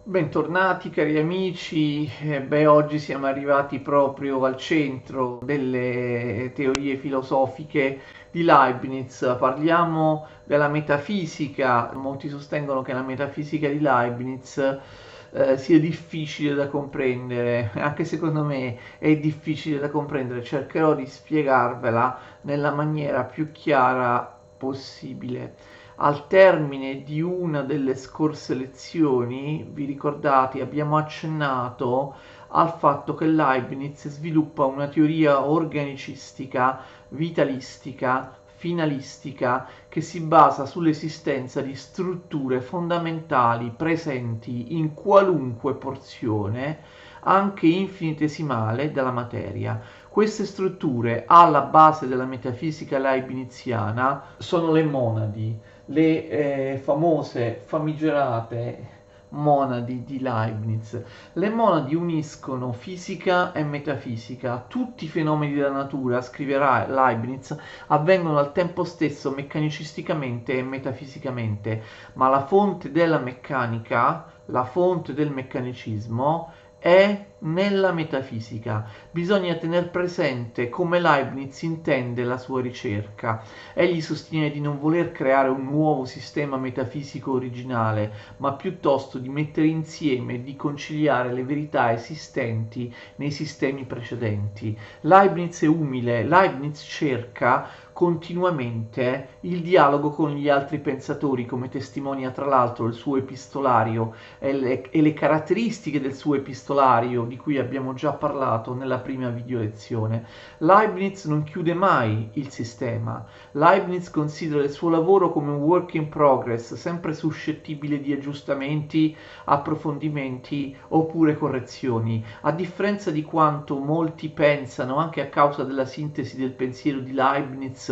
Bentornati cari amici, oggi siamo arrivati proprio al centro delle teorie filosofiche di Leibniz. Parliamo della metafisica. Molti sostengono che la metafisica di Leibniz sia difficile da comprendere, anche secondo me è difficile da comprendere. Cercherò di spiegarvela nella maniera più chiara possibile. Al termine di una delle scorse lezioni, vi ricordate, abbiamo accennato al fatto che Leibniz sviluppa una teoria organicistica, vitalistica, finalistica, che si basa sull'esistenza di strutture fondamentali presenti in qualunque porzione, anche infinitesimale, della materia. Queste strutture, alla base della metafisica leibniziana, sono le monadi, le famose, famigerate monadi di Leibniz. Le monadi uniscono fisica e metafisica. Tutti i fenomeni della natura, scriverà Leibniz, avvengono al tempo stesso meccanicisticamente e metafisicamente, ma la fonte della meccanica, la fonte del meccanicismo, è nella metafisica. Bisogna tener presente come Leibniz intende la sua ricerca. Egli sostiene di non voler creare un nuovo sistema metafisico originale, ma piuttosto di mettere insieme e di conciliare le verità esistenti nei sistemi precedenti. Leibniz è umile, Leibniz cerca continuamente il dialogo con gli altri pensatori, come testimonia tra l'altro il suo epistolario e le caratteristiche del suo epistolario di cui abbiamo già parlato nella prima video lezione. Leibniz non chiude mai il sistema. Leibniz considera il suo lavoro come un work in progress, sempre suscettibile di aggiustamenti, approfondimenti oppure correzioni. A differenza di quanto molti pensano, anche a causa della sintesi del pensiero di Leibniz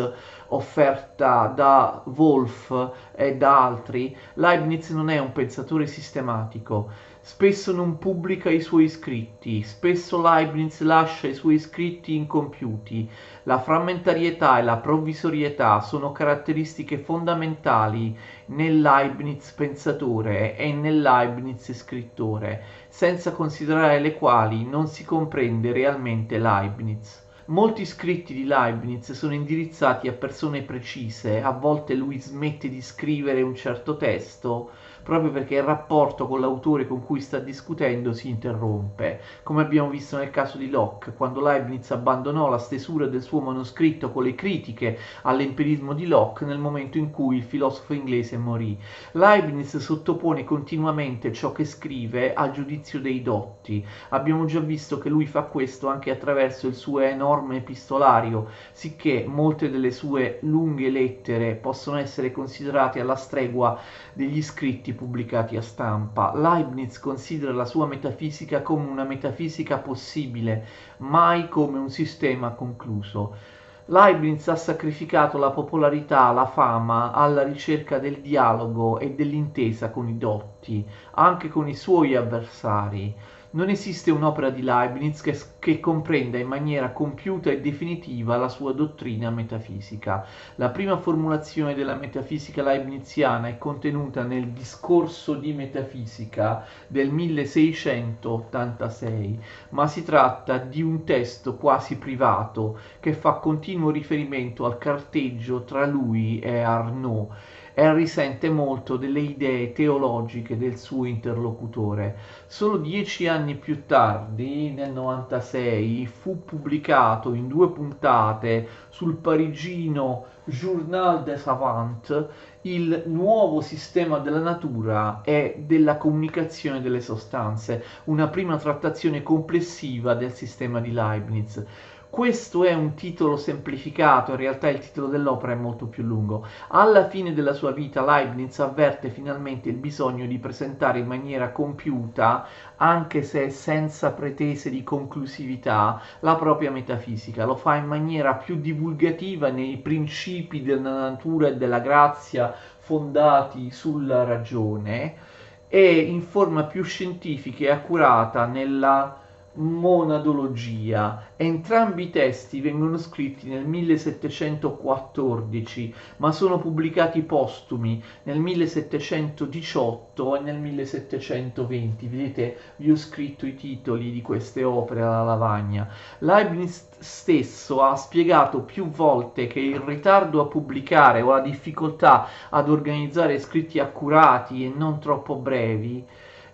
offerta da Wolff e da altri, Leibniz non è un pensatore sistematico. Spesso non pubblica i suoi scritti, spesso Leibniz lascia i suoi scritti incompiuti. La frammentarietà e la provvisorietà sono caratteristiche fondamentali nel Leibniz pensatore e nel Leibniz scrittore, senza considerare le quali non si comprende realmente Leibniz. Molti scritti di Leibniz sono indirizzati a persone precise, a volte lui smette di scrivere un certo testo proprio perché il rapporto con l'autore con cui sta discutendo si interrompe, come abbiamo visto nel caso di Locke, quando Leibniz abbandonò la stesura del suo manoscritto con le critiche all'empirismo di Locke nel momento in cui il filosofo inglese morì. Leibniz sottopone continuamente ciò che scrive al giudizio dei dotti. Abbiamo già visto che lui fa questo anche attraverso il suo enorme epistolario, sicché molte delle sue lunghe lettere possono essere considerate alla stregua degli scritti pubblicati a stampa. Leibniz considera la sua metafisica come una metafisica possibile, mai come un sistema concluso. Leibniz ha sacrificato la popolarità, la fama, alla ricerca del dialogo e dell'intesa con i dotti, anche con i suoi avversari. Non esiste un'opera di Leibniz che comprenda in maniera compiuta e definitiva la sua dottrina metafisica. La prima formulazione della metafisica leibniziana è contenuta nel Discorso di metafisica del 1686, ma si tratta di un testo quasi privato che fa continuo riferimento al carteggio tra lui e Arnaud e risente molto delle idee teologiche del suo interlocutore. Solo 10 anni più tardi, nel 96, fu pubblicato in 2 puntate sul parigino Journal des Savants il nuovo sistema della natura e della comunicazione delle sostanze, una prima trattazione complessiva del sistema di Leibniz. Questo è un titolo semplificato, in realtà il titolo dell'opera è molto più lungo. Alla fine della sua vita Leibniz avverte finalmente il bisogno di presentare in maniera compiuta, anche se senza pretese di conclusività, la propria metafisica. Lo fa in maniera più divulgativa nei principi della natura e della grazia fondati sulla ragione e in forma più scientifica e accurata nella monadologia. Entrambi i testi vengono scritti nel 1714, ma sono pubblicati postumi nel 1718 e nel 1720. Vedete, vi ho scritto i titoli di queste opere alla lavagna. Leibniz stesso ha spiegato più volte che il ritardo a pubblicare o la difficoltà ad organizzare scritti accurati e non troppo brevi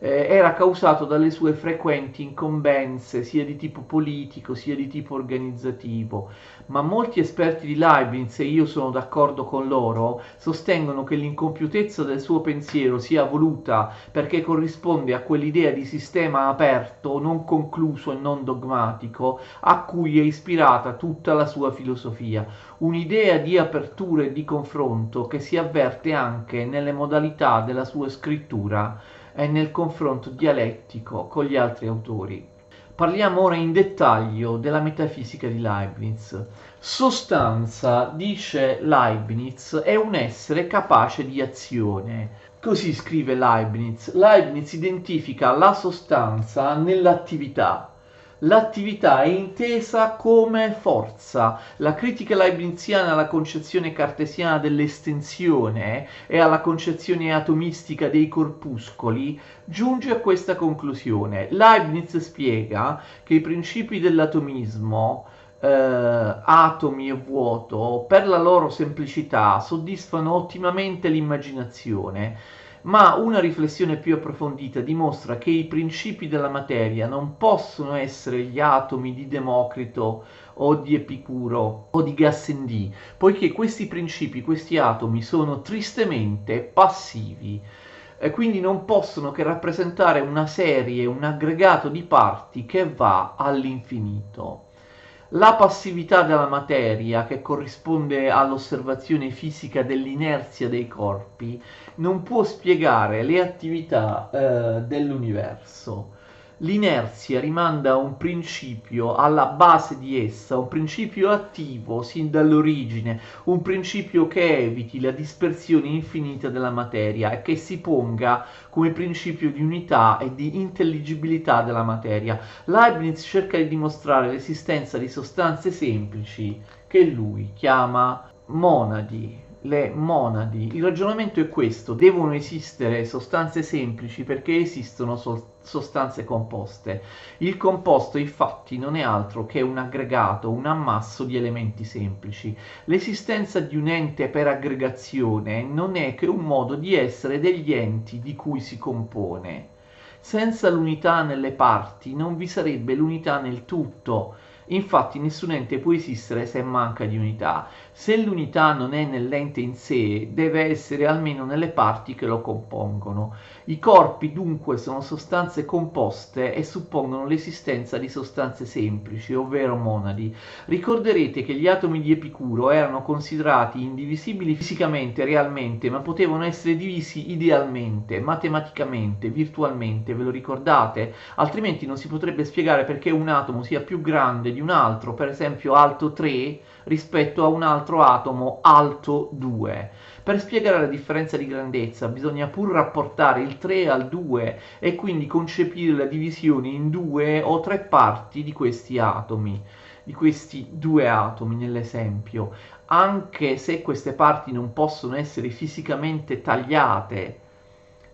era causato dalle sue frequenti incombenze sia di tipo politico sia di tipo organizzativo, ma molti esperti di Leibniz, e io sono d'accordo con loro, sostengono che l'incompiutezza del suo pensiero sia voluta perché corrisponde a quell'idea di sistema aperto, non concluso e non dogmatico, a cui è ispirata tutta la sua filosofia, un'idea di apertura e di confronto che si avverte anche nelle modalità della sua scrittura e nel confronto dialettico con gli altri autori. Parliamo ora in dettaglio della metafisica di Leibniz. Sostanza, dice Leibniz, è un essere capace di azione. Così scrive Leibniz. Leibniz identifica la sostanza nell'attività. L'attività è intesa come forza. La critica leibniziana alla concezione cartesiana dell'estensione e alla concezione atomistica dei corpuscoli giunge a questa conclusione. Leibniz spiega che i principi dell'atomismo, atomi e vuoto, per la loro semplicità soddisfano ottimamente l'immaginazione, ma una riflessione più approfondita dimostra che i principi della materia non possono essere gli atomi di Democrito o di Epicuro o di Gassendi, poiché questi principi, questi atomi sono tristemente passivi e quindi non possono che rappresentare una serie, un aggregato di parti che va all'infinito. La passività della materia, che corrisponde all'osservazione fisica dell'inerzia dei corpi, non può spiegare le attività dell'universo. L'inerzia rimanda a un principio alla base di essa, un principio attivo sin dall'origine, un principio che eviti la dispersione infinita della materia e che si ponga come principio di unità e di intelligibilità della materia. Leibniz cerca di dimostrare l'esistenza di sostanze semplici che lui chiama monadi. Le monadi. Il ragionamento è questo: devono esistere sostanze semplici perché esistono sostanze composte. Il composto infatti non è altro che un aggregato, un ammasso di elementi semplici. L'esistenza di un ente per aggregazione non è che un modo di essere degli enti di cui si compone. Senza l'unità nelle parti non vi sarebbe l'unità nel tutto. Infatti nessun ente può esistere se manca di unità. Se l'unità non è nell'ente in sé, deve essere almeno nelle parti che lo compongono. I corpi dunque sono sostanze composte e suppongono l'esistenza di sostanze semplici, ovvero monadi. Ricorderete che gli atomi di Epicuro erano considerati indivisibili fisicamente, realmente, ma potevano essere divisi idealmente, matematicamente, virtualmente, ve lo ricordate? Altrimenti non si potrebbe spiegare perché un atomo sia più grande di un altro, per esempio alto 3, rispetto a un altro atomo alto 2. Per spiegare la differenza di grandezza bisogna pur rapportare il 3 al 2 e quindi concepire la divisione in 2 o 3 parti di questi atomi, di questi due atomi nell'esempio, anche se queste parti non possono essere fisicamente tagliate,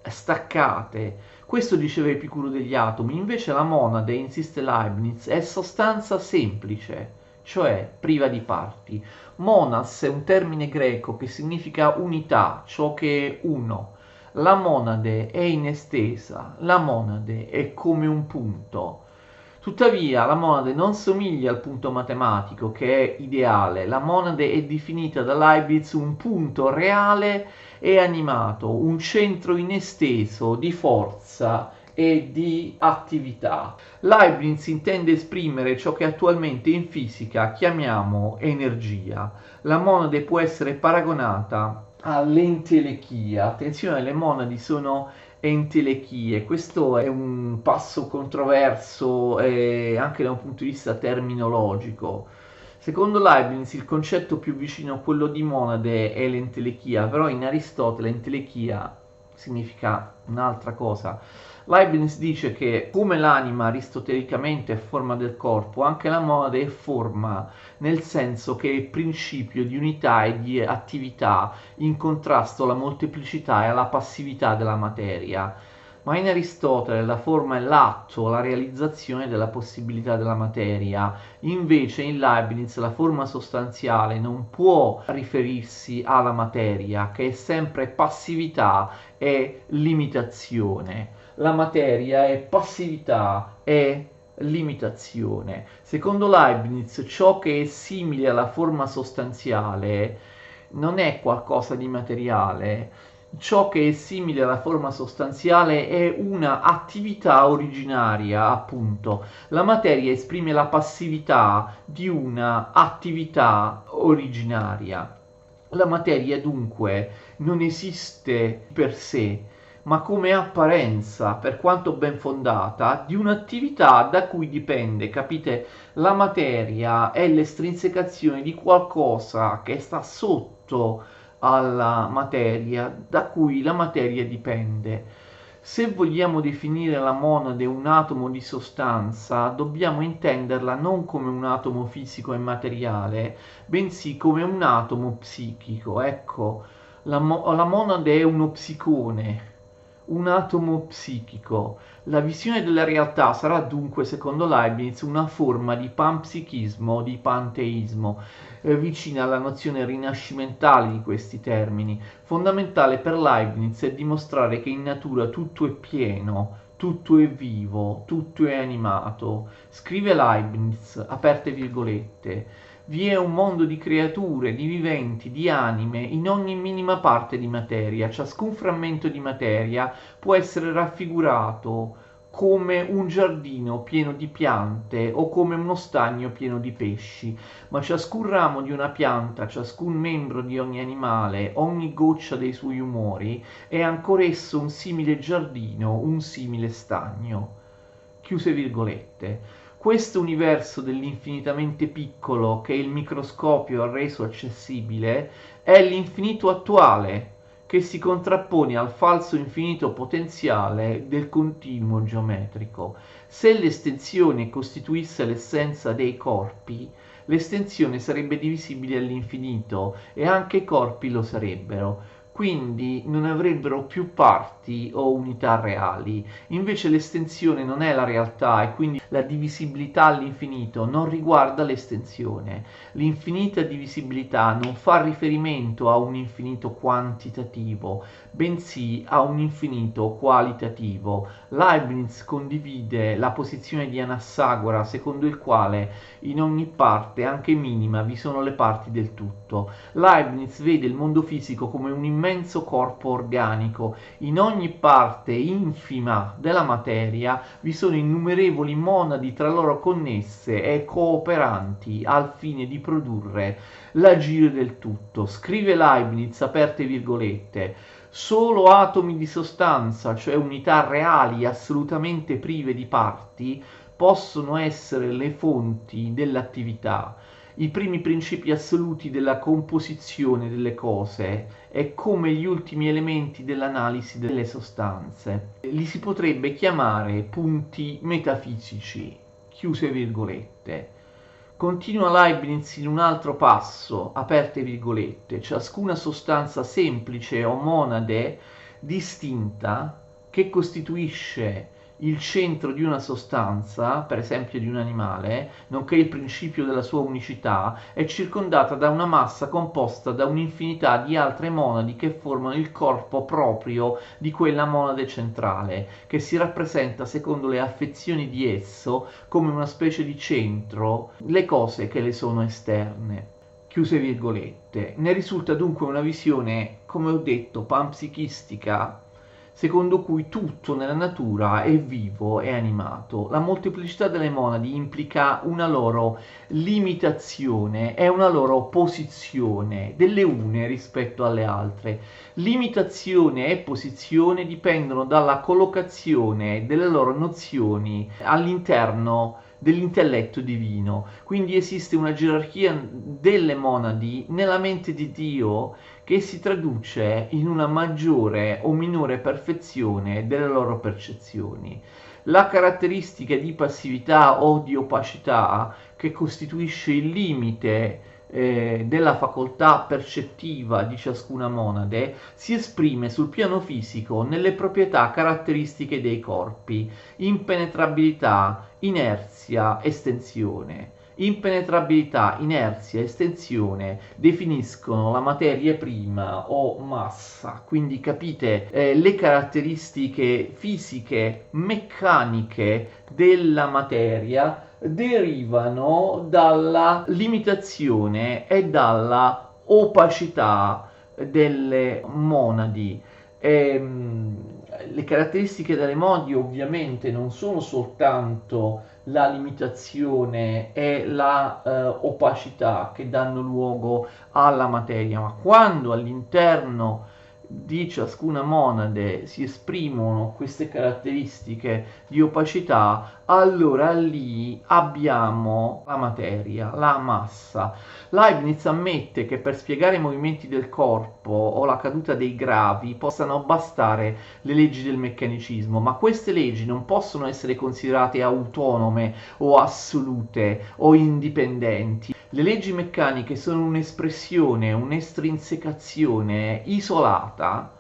staccate. Questo diceva Epicuro degli atomi. Invece la monade, insiste Leibniz, è sostanza semplice, cioè priva di parti. Monas è un termine greco che significa unità, ciò che è uno. La monade è in estesa, la monade è come un punto. Tuttavia la monade non somiglia al punto matematico che è ideale. La monade è definita da Leibniz un punto reale e animato, un centro inesteso di forza e di attività. Leibniz intende esprimere ciò che attualmente in fisica chiamiamo energia. La monade può essere paragonata all'entelechia. Attenzione, le monadi sono entelechie. Questo è un passo controverso anche da un punto di vista terminologico. Secondo Leibniz il concetto più vicino a quello di monade è l'entelechia, però in Aristotele entelechia significa un'altra cosa. Leibniz dice che come l'anima aristotelicamente è forma del corpo, anche la monade è forma, nel senso che è principio di unità e di attività, in contrasto alla molteplicità e alla passività della materia. Ma in Aristotele la forma è l'atto, la realizzazione della possibilità della materia. Invece in Leibniz la forma sostanziale non può riferirsi alla materia, che è sempre passività e limitazione. La materia è passività e limitazione. Secondo Leibniz, ciò che è simile alla forma sostanziale non è qualcosa di materiale. Ciò che è simile alla forma sostanziale è una attività originaria, appunto. La materia esprime la passività di una attività originaria. La materia dunque non esiste per sé, ma come apparenza, per quanto ben fondata, di un'attività da cui dipende, capite? La materia è l'estrinsecazione di qualcosa che sta sotto alla materia, da cui la materia dipende. Se vogliamo definire la monade un atomo di sostanza, dobbiamo intenderla non come un atomo fisico e materiale, bensì come un atomo psichico. Ecco, la monade è uno psicone, un atomo psichico. La visione della realtà sarà dunque, secondo Leibniz, una forma di panpsichismo, di panteismo, vicina alla nozione rinascimentale di questi termini. Fondamentale per Leibniz è dimostrare che in natura tutto è pieno, tutto è vivo, tutto è animato. Scrive Leibniz, aperte virgolette, vi è un mondo di creature, di viventi, di anime, in ogni minima parte di materia. Ciascun frammento di materia può essere raffigurato come un giardino pieno di piante o come uno stagno pieno di pesci, ma ciascun ramo di una pianta, ciascun membro di ogni animale, ogni goccia dei suoi umori è ancora esso un simile giardino, un simile stagno. Chiuse virgolette. Questo universo dell'infinitamente piccolo che il microscopio ha reso accessibile è l'infinito attuale, che si contrappone al falso infinito potenziale del continuo geometrico. Se l'estensione costituisse l'essenza dei corpi, l'estensione sarebbe divisibile all'infinito e anche i corpi lo sarebbero. Quindi non avrebbero più parti o unità reali. Invece l'estensione non è la realtà e quindi la divisibilità all'infinito non riguarda l'estensione. L'infinita divisibilità non fa riferimento a un infinito quantitativo, bensì a un infinito qualitativo. Leibniz condivide la posizione di Anassagora, secondo il quale in ogni parte, anche minima, vi sono le parti del tutto. Leibniz vede il mondo fisico come un immenso corpo organico. In ogni parte infima della materia vi sono innumerevoli monadi tra loro connesse e cooperanti al fine di produrre l'agire del tutto. Scrive Leibniz, aperte virgolette, solo atomi di sostanza, cioè unità reali assolutamente prive di parti, possono essere le fonti dell'attività, i primi principi assoluti della composizione delle cose e come gli ultimi elementi dell'analisi delle sostanze. Li si potrebbe chiamare punti metafisici. Chiuse virgolette. Continua Leibniz in un altro passo, aperte virgolette, ciascuna sostanza semplice o monade distinta che costituisce il centro di una sostanza, per esempio di un animale, nonché il principio della sua unicità, è circondata da una massa composta da un'infinità di altre monadi che formano il corpo proprio di quella monade centrale, che si rappresenta secondo le affezioni di esso come una specie di centro, le cose che le sono esterne. Chiuse virgolette. Ne risulta dunque una visione, come ho detto, panpsichistica, secondo cui tutto nella natura è vivo e animato. La molteplicità delle monadi implica una loro limitazione e una loro posizione delle une rispetto alle altre. Limitazione e posizione dipendono dalla collocazione delle loro nozioni all'interno dell'intelletto divino. Quindi esiste una gerarchia delle monadi nella mente di Dio che si traduce in una maggiore o minore perfezione delle loro percezioni. La caratteristica di passività o di opacità che costituisce il limite della facoltà percettiva di ciascuna monade si esprime sul piano fisico nelle proprietà caratteristiche dei corpi: impenetrabilità, inerzia, estensione. Impenetrabilità, inerzia, estensione definiscono la materia prima o massa, quindi capite le caratteristiche fisiche, meccaniche della materia derivano dalla limitazione e dalla opacità delle monadi. Le caratteristiche delle monadi ovviamente non sono soltanto la limitazione e la opacità che danno luogo alla materia, ma quando all'interno di ciascuna monade si esprimono queste caratteristiche di opacità, allora lì abbiamo la materia, la massa. Leibniz ammette che per spiegare i movimenti del corpo o la caduta dei gravi possano bastare le leggi del meccanicismo, ma queste leggi non possono essere considerate autonome o assolute o indipendenti. Le leggi meccaniche sono un'espressione, un'estrinsecazione isolata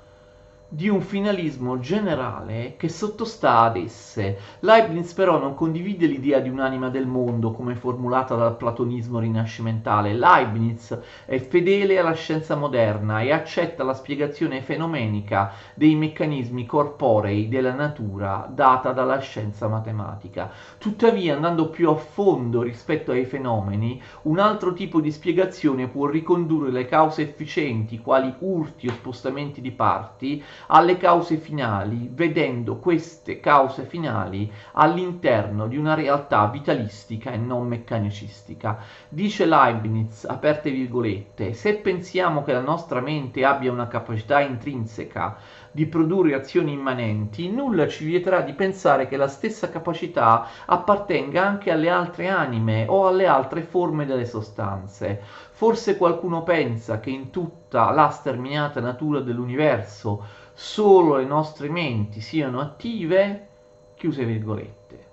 di un finalismo generale che sottostà ad esse. Leibniz però non condivide l'idea di un'anima del mondo come formulata dal platonismo rinascimentale. Leibniz è fedele alla scienza moderna e accetta la spiegazione fenomenica dei meccanismi corporei della natura data dalla scienza matematica. Tuttavia, andando più a fondo rispetto ai fenomeni, un altro tipo di spiegazione può ricondurre le cause efficienti, quali urti o spostamenti di parti, alle cause finali, vedendo queste cause finali all'interno di una realtà vitalistica e non meccanicistica. Dice Leibniz, aperte virgolette, se pensiamo che la nostra mente abbia una capacità intrinseca di produrre azioni immanenti, nulla ci vieterà di pensare che la stessa capacità appartenga anche alle altre anime o alle altre forme delle sostanze. Forse qualcuno pensa che in tutta la sterminata natura dell'universo solo le nostre menti siano attive, chiuse virgolette.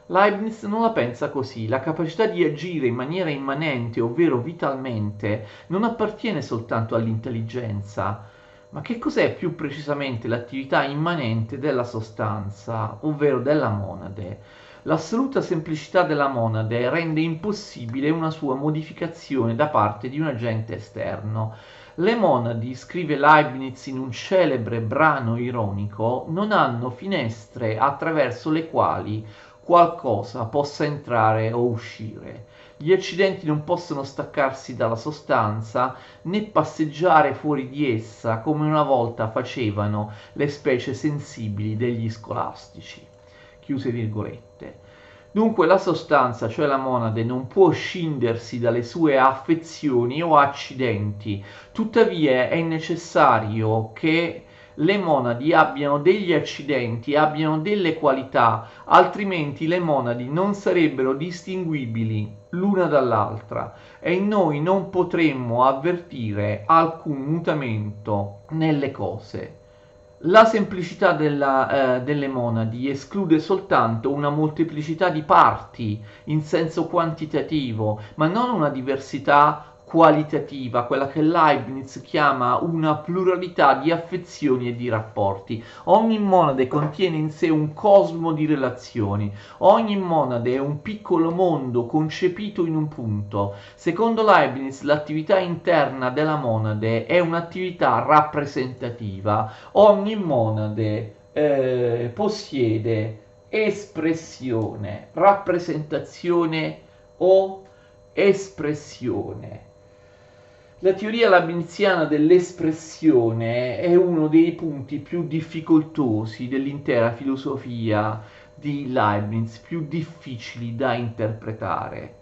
Leibniz non la pensa così. La capacità di agire in maniera immanente, ovvero vitalmente, non appartiene soltanto all'intelligenza. Ma che cos'è più precisamente l'attività immanente della sostanza, ovvero della monade? L'assoluta semplicità della monade rende impossibile una sua modificazione da parte di un agente esterno. Le monadi, scrive Leibniz in un celebre brano ironico, non hanno finestre attraverso le quali qualcosa possa entrare o uscire. Gli accidenti non possono staccarsi dalla sostanza né passeggiare fuori di essa come una volta facevano le specie sensibili degli scolastici. Chiuse virgolette. Dunque la sostanza, cioè la monade, non può scindersi dalle sue affezioni o accidenti, tuttavia è necessario che le monadi abbiano degli accidenti, abbiano delle qualità, altrimenti le monadi non sarebbero distinguibili l'una dall'altra e noi non potremmo avvertire alcun mutamento nelle cose. La semplicità delle monadi esclude soltanto una molteplicità di parti in senso quantitativo, ma non una diversità qualitativa, quella che Leibniz chiama una pluralità di affezioni e di rapporti. Ogni monade contiene in sé un cosmo di relazioni, ogni monade è un piccolo mondo concepito in un punto. Secondo Leibniz l'attività interna della monade è un'attività rappresentativa. Ogni monade possiede espressione, rappresentazione o espressione. La teoria leibniziana dell'espressione è uno dei punti più difficoltosi dell'intera filosofia di Leibniz, più difficili da interpretare.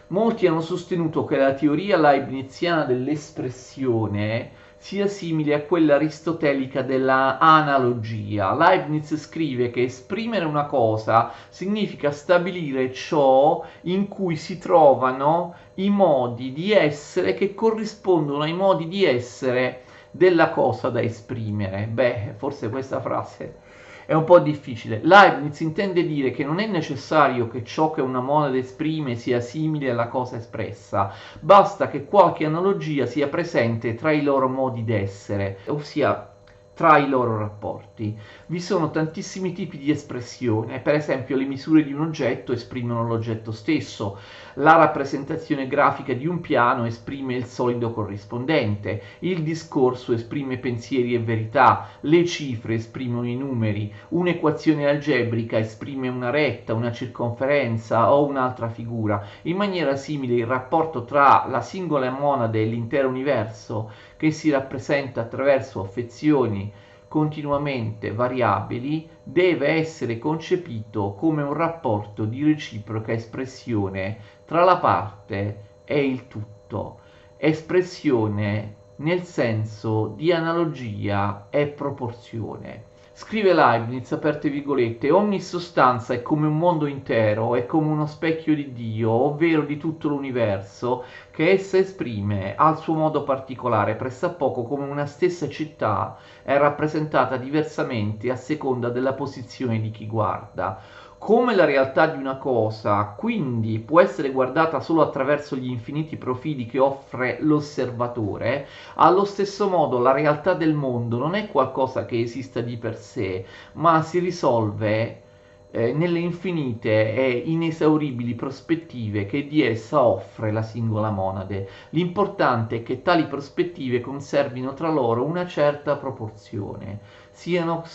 Molti hanno sostenuto che la teoria leibniziana dell'espressione sia simile a quella aristotelica della analogia. Leibniz scrive che esprimere una cosa significa stabilire ciò in cui si trovano i modi di essere che corrispondono ai modi di essere della cosa da esprimere. Beh, forse questa frase è un po' difficile. Leibniz intende dire che non è necessario che ciò che una monada esprime sia simile alla cosa espressa, basta che qualche analogia sia presente tra i loro modi d'essere, ossia tra i loro rapporti. Vi sono tantissimi tipi di espressione, per esempio le misure di un oggetto esprimono l'oggetto stesso, la rappresentazione grafica di un piano esprime il solido corrispondente, il discorso esprime pensieri e verità, le cifre esprimono i numeri, un'equazione algebrica esprime una retta, una circonferenza o un'altra figura. In maniera simile il rapporto tra la singola monade e l'intero universo, che si rappresenta attraverso affezioni continuamente variabili, deve essere concepito come un rapporto di reciproca espressione tra la parte e il tutto, espressione nel senso di analogia e proporzione. Scrive Leibniz, aperte virgolette, ogni sostanza è come un mondo intero, è come uno specchio di Dio, ovvero di tutto l'universo, che essa esprime al suo modo particolare, pressappoco come una stessa città è rappresentata diversamente a seconda della posizione di chi guarda. Come la realtà di una cosa, quindi, può essere guardata solo attraverso gli infiniti profili che offre l'osservatore, allo stesso modo la realtà del mondo non è qualcosa che esista di per sé, ma si risolve nelle infinite e inesauribili prospettive che di essa offre la singola monade. L'importante è che tali prospettive conservino tra loro una certa proporzione, siano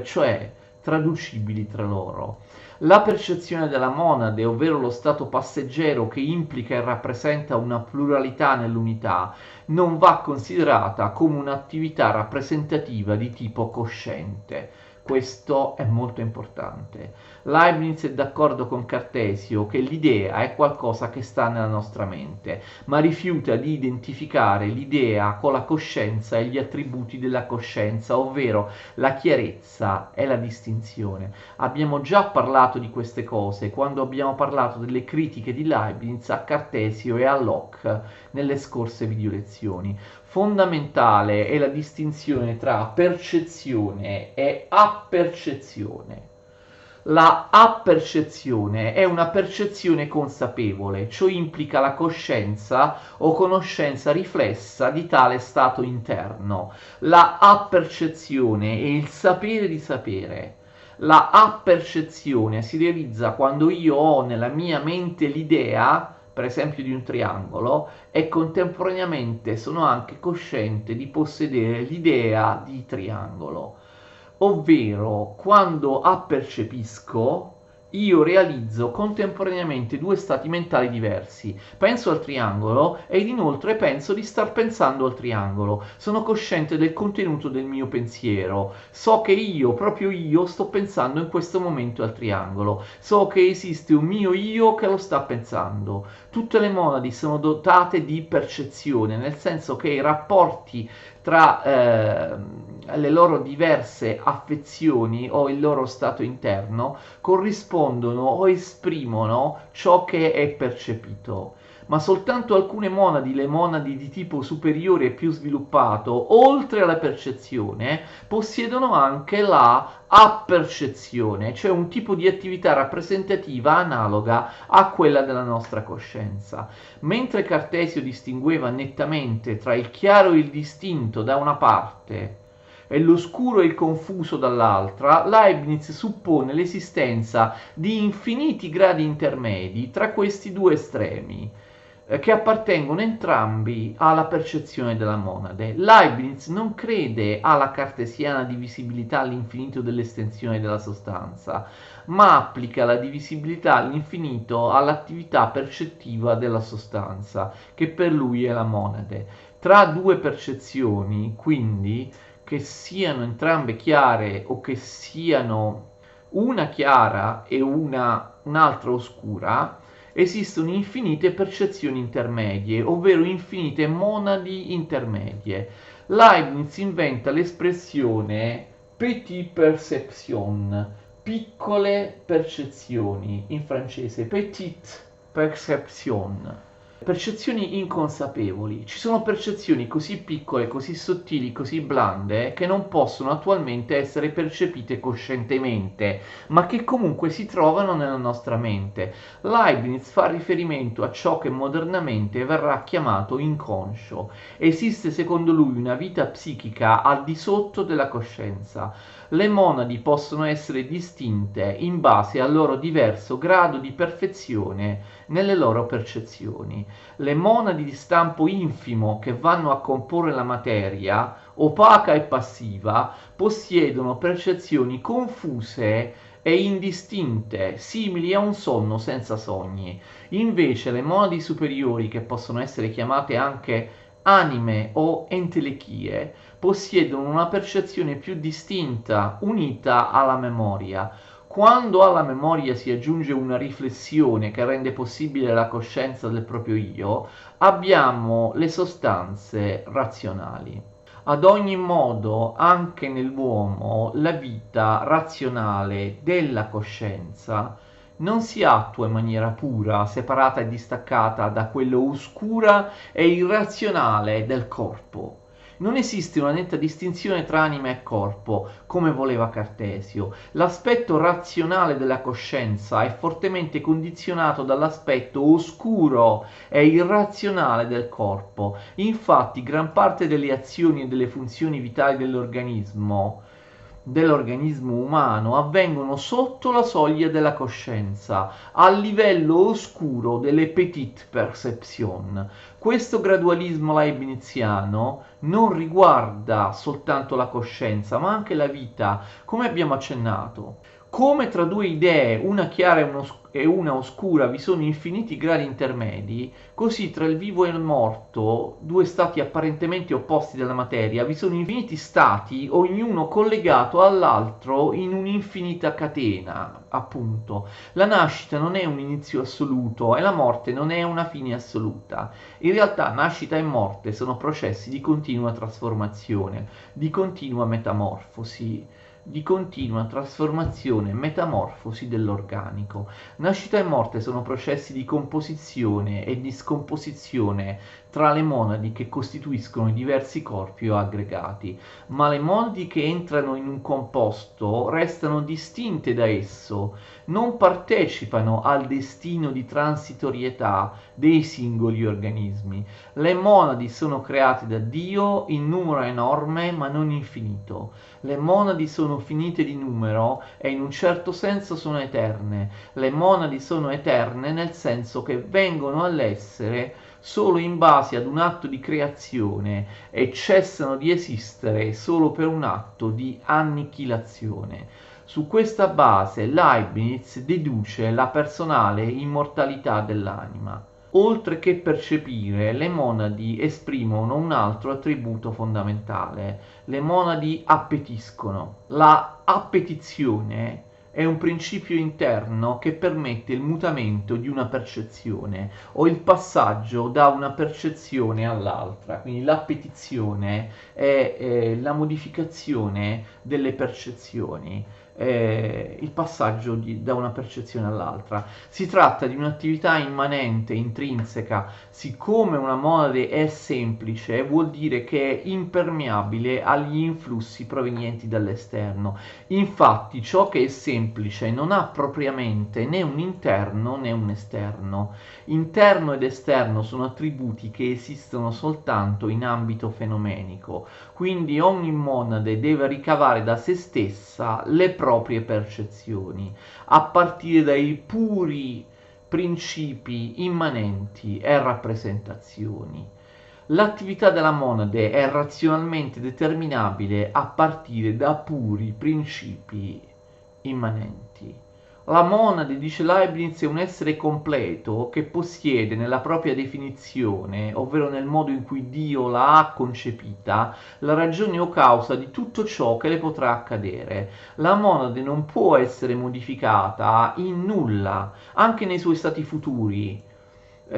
cioè traducibili tra loro. La percezione della monade, ovvero lo stato passeggero che implica e rappresenta una pluralità nell'unità, non va considerata come un'attività rappresentativa di tipo cosciente. Questo è molto importante. Leibniz è d'accordo con Cartesio che l'idea è qualcosa che sta nella nostra mente, ma rifiuta di identificare l'idea con la coscienza e gli attributi della coscienza, ovvero la chiarezza e la distinzione. Abbiamo già parlato di queste cose quando abbiamo parlato delle critiche di Leibniz a Cartesio e a Locke nelle scorse video lezioni. Fondamentale è la distinzione tra percezione e appercezione. La appercezione è una percezione consapevole, ciò implica la coscienza o conoscenza riflessa di tale stato interno. La appercezione è il sapere di sapere. La appercezione si realizza quando io ho nella mia mente l'idea, per esempio di un triangolo, e contemporaneamente sono anche cosciente di possedere l'idea di triangolo. Ovvero, quando appercepisco, io realizzo contemporaneamente due stati mentali diversi. Penso al triangolo ed inoltre penso di star pensando al triangolo. Sono cosciente del contenuto del mio pensiero. So che io, proprio io, sto pensando in questo momento al triangolo. So che esiste un mio io che lo sta pensando. Tutte le monadi sono dotate di percezione, nel senso che i rapporti tra le loro diverse affezioni o il loro stato interno corrispondono o esprimono ciò che è percepito. Ma soltanto alcune monadi, le monadi di tipo superiore e più sviluppato, oltre alla percezione, possiedono anche la appercezione, cioè un tipo di attività rappresentativa analoga a quella della nostra coscienza. Mentre Cartesio distingueva nettamente tra il chiaro e il distinto da una parte e l'oscuro e il confuso dall'altra, Leibniz suppone l'esistenza di infiniti gradi intermedi tra questi due estremi, che appartengono entrambi alla percezione della monade. Leibniz non crede alla cartesiana divisibilità all'infinito dell'estensione della sostanza, ma applica la divisibilità all'infinito all'attività percettiva della sostanza, che per lui è la monade. Tra due percezioni, quindi, che siano entrambe chiare o che siano una chiara e un'altra oscura, esistono infinite percezioni intermedie, ovvero infinite monadi intermedie. Leibniz inventa l'espressione petit perception, piccole percezioni, in francese petite perception. Percezioni inconsapevoli. Ci sono percezioni così piccole, così sottili, così blande che non possono attualmente essere percepite coscientemente, ma che comunque si trovano nella nostra mente. Leibniz fa riferimento a ciò che modernamente verrà chiamato inconscio. Esiste secondo lui una vita psichica al di sotto della coscienza. Le monadi possono essere distinte in base al loro diverso grado di perfezione nelle loro percezioni. Le monadi di stampo infimo che vanno a comporre la materia, opaca e passiva, possiedono percezioni confuse e indistinte, simili a un sonno senza sogni. Invece le monadi superiori, che possono essere chiamate anche anime o entelechie, possiedono una percezione più distinta, unita alla memoria. Quando alla memoria si aggiunge una riflessione che rende possibile la coscienza del proprio io, abbiamo le sostanze razionali. Ad ogni modo, anche nell'uomo, la vita razionale della coscienza non si attua in maniera pura, separata e distaccata da quello oscura e irrazionale del corpo. Non esiste una netta distinzione tra anima e corpo, come voleva Cartesio. L'aspetto razionale della coscienza è fortemente condizionato dall'aspetto oscuro e irrazionale del corpo. Infatti, gran parte delle azioni e delle funzioni vitali dell'organismo umano avvengono sotto la soglia della coscienza, al livello oscuro delle petite perception. Questo gradualismo leibniziano non riguarda soltanto la coscienza, ma anche la vita, come abbiamo accennato. Come tra due idee, una chiara e una oscura, vi sono infiniti gradi intermedi, così tra il vivo e il morto, due stati apparentemente opposti della materia, vi sono infiniti stati, ognuno collegato all'altro in un'infinita catena, appunto. La nascita non è un inizio assoluto e la morte non è una fine assoluta. In realtà nascita e morte sono processi di continua trasformazione, di continua metamorfosi, di continua trasformazione e metamorfosi dell'organico. Nascita e morte sono processi di composizione e di scomposizione tra le monadi che costituiscono i diversi corpi o aggregati, ma le monadi che entrano in un composto restano distinte da esso, non partecipano al destino di transitorietà dei singoli organismi. Le monadi sono create da Dio in numero enorme ma non infinito. Le monadi sono finite di numero e in un certo senso sono eterne. Le monadi sono eterne nel senso che vengono all'essere solo in base ad un atto di creazione e cessano di esistere solo per un atto di annichilazione. Su questa base Leibniz deduce la personale immortalità dell'anima. Oltre che percepire, le monadi esprimono un altro attributo fondamentale. Le monadi appetiscono. La appetizione è un principio interno che permette il mutamento di una percezione o il passaggio da una percezione all'altra. Quindi l'appetizione è la modificazione delle percezioni, il passaggio da una percezione all'altra. Si tratta di un'attività immanente, intrinseca. Siccome una monade è semplice, vuol dire che è impermeabile agli influssi provenienti dall'esterno. Infatti, ciò che è semplice non ha propriamente né un interno né un esterno. Interno ed esterno sono attributi che esistono soltanto in ambito fenomenico, quindi ogni monade deve ricavare da se stessa le proprie percezioni, a partire dai puri principi immanenti e rappresentazioni. L'attività della monade è razionalmente determinabile a partire da puri principi immanenti. La monade, dice Leibniz, è un essere completo che possiede nella propria definizione, ovvero nel modo in cui Dio la ha concepita, la ragione o causa di tutto ciò che le potrà accadere. La monade non può essere modificata in nulla, anche nei suoi stati futuri.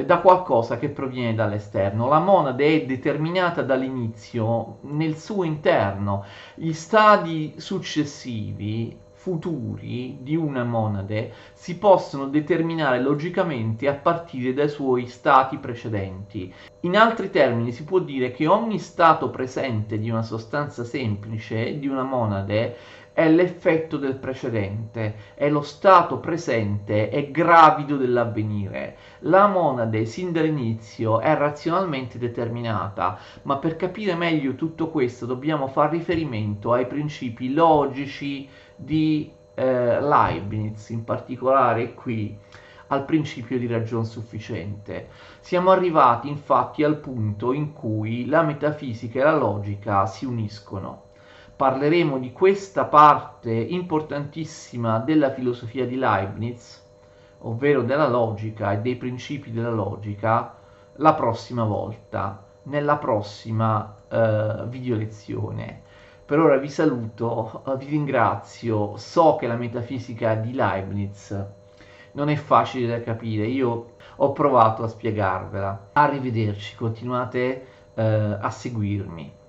da qualcosa che proviene dall'esterno. La monade è determinata dall'inizio nel suo interno. Gli stadi successivi, futuri di una monade si possono determinare logicamente a partire dai suoi stati precedenti. In altri termini si può dire che ogni stato presente di una sostanza semplice, di una monade, è l'effetto del precedente, è lo stato presente, è gravido dell'avvenire. La monade sin dall'inizio è razionalmente determinata, ma per capire meglio tutto questo dobbiamo fare riferimento ai principi logici di Leibniz, in particolare qui al principio di ragion sufficiente. Siamo arrivati infatti al punto in cui la metafisica e la logica si uniscono. Parleremo di questa parte importantissima della filosofia di Leibniz, ovvero della logica e dei principi della logica, la prossima volta, nella prossima video lezione. Per ora vi saluto, vi ringrazio, so che la metafisica di Leibniz non è facile da capire, io ho provato a spiegarvela. Arrivederci, continuate a seguirmi.